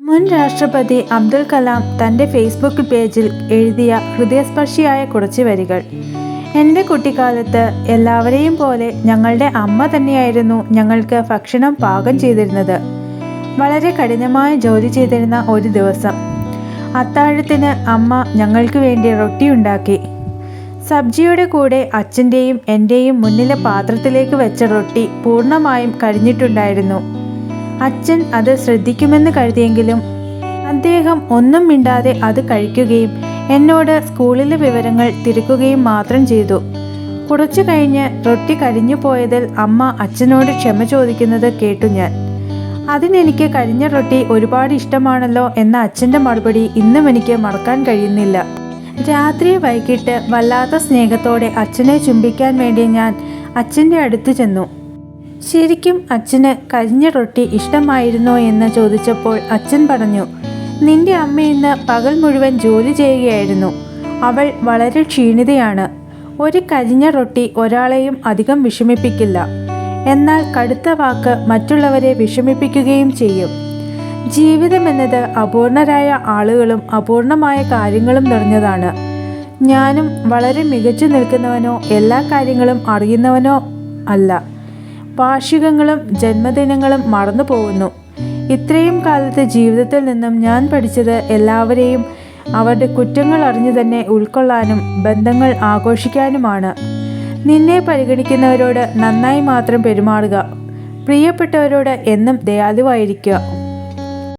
മുൻ രാഷ്ട്രപതി അബ്ദുൽ കലാം തൻ്റെ ഫേസ്ബുക്ക് പേജിൽ എഴുതിയ ഹൃദയസ്പർശിയായ കുറച്ച് വരികൾ. എൻ്റെ കുട്ടിക്കാലത്ത് എല്ലാവരെയും പോലെ ഞങ്ങളുടെ അമ്മ തന്നെയായിരുന്നു ഞങ്ങൾക്ക് ഭക്ഷണം പാകം ചെയ്തിരുന്നത്. വളരെ കഠിനമായ ജോലി ചെയ്തിരുന്ന ഒരു ദിവസം അത്താഴത്തിന് അമ്മ ഞങ്ങൾക്ക് വേണ്ടി റൊട്ടി ഉണ്ടാക്കി. സബ്ജിയുടെ കൂടെ അച്ഛൻ്റെയും എൻ്റെയും മുന്നിലെ പാത്രത്തിലേക്ക് വെച്ച റൊട്ടി പൂർണ്ണമായും കഴിഞ്ഞിട്ടുണ്ടായിരുന്നു. അച്ഛൻ അത് ശ്രദ്ധിക്കുമെന്ന് കരുതിയെങ്കിലും അദ്ദേഹം ഒന്നും മിണ്ടാതെ അത് കഴിക്കുകയും എന്നോട് സ്കൂളിലെ വിവരങ്ങൾ തിരക്കുകയും മാത്രം ചെയ്തു. കുറച്ചു കഴിഞ്ഞ് റൊട്ടി കരിഞ്ഞു പോയതിൽ അമ്മ അച്ഛനോട് ക്ഷമ ചോദിക്കുന്നത് കേട്ടു ഞാൻ. അതിനെനിക്ക് കരിഞ്ഞ റൊട്ടി ഒരുപാട് ഇഷ്ടമാണല്ലോ എന്ന അച്ഛൻ്റെ മറുപടി ഇന്നും എനിക്ക് മറക്കാൻ കഴിയുന്നില്ല. രാത്രി വൈകിട്ട് വല്ലാത്ത സ്നേഹത്തോടെ അച്ഛനെ ചുംബിക്കാൻ വേണ്ടി ഞാൻ അച്ഛൻ്റെ അടുത്ത് ചെന്നു. ശരിക്കും അച്ഛന് കരിഞ്ഞ റൊട്ടി ഇഷ്ടമായിരുന്നോ എന്ന് ചോദിച്ചപ്പോൾ അച്ഛൻ പറഞ്ഞു, നിന്റെ അമ്മ ഇന്ന് പകൽ മുഴുവൻ ജോലി ചെയ്യുകയായിരുന്നു. അവൾ വളരെ ക്ഷീണിതയാണ്. ഒരു കരിഞ്ഞ റൊട്ടി ഒരാളെയും അധികം വിഷമിപ്പിക്കില്ല. എന്നാൽ കടുത്ത വാക്ക് മറ്റുള്ളവരെ വിഷമിപ്പിക്കുകയും ചെയ്യും. ജീവിതമെന്നത് അപൂർണരായ ആളുകളും അപൂർണമായ കാര്യങ്ങളും നിറഞ്ഞതാണ്. ഞാനും വളരെ മികച്ചു നിൽക്കുന്നവനോ എല്ലാ കാര്യങ്ങളും അറിയുന്നവനോ അല്ല. വാർഷികങ്ങളും ജന്മദിനങ്ങളും മറന്നു പോകുന്നു. ഇത്രയും കാലത്തെ ജീവിതത്തിൽ നിന്നും ഞാൻ പഠിച്ചത് എല്ലാവരെയും അവരുടെ കുറ്റങ്ങൾ അറിഞ്ഞു തന്നെ ഉൾക്കൊള്ളാനും ബന്ധങ്ങൾ ആഘോഷിക്കാനുമാണ്. നിന്നെ പരിഗണിക്കുന്നവരോട് നന്നായി മാത്രം പെരുമാറുക. പ്രിയപ്പെട്ടവരോട് എന്നും ദയാലുവായിരിക്കുക.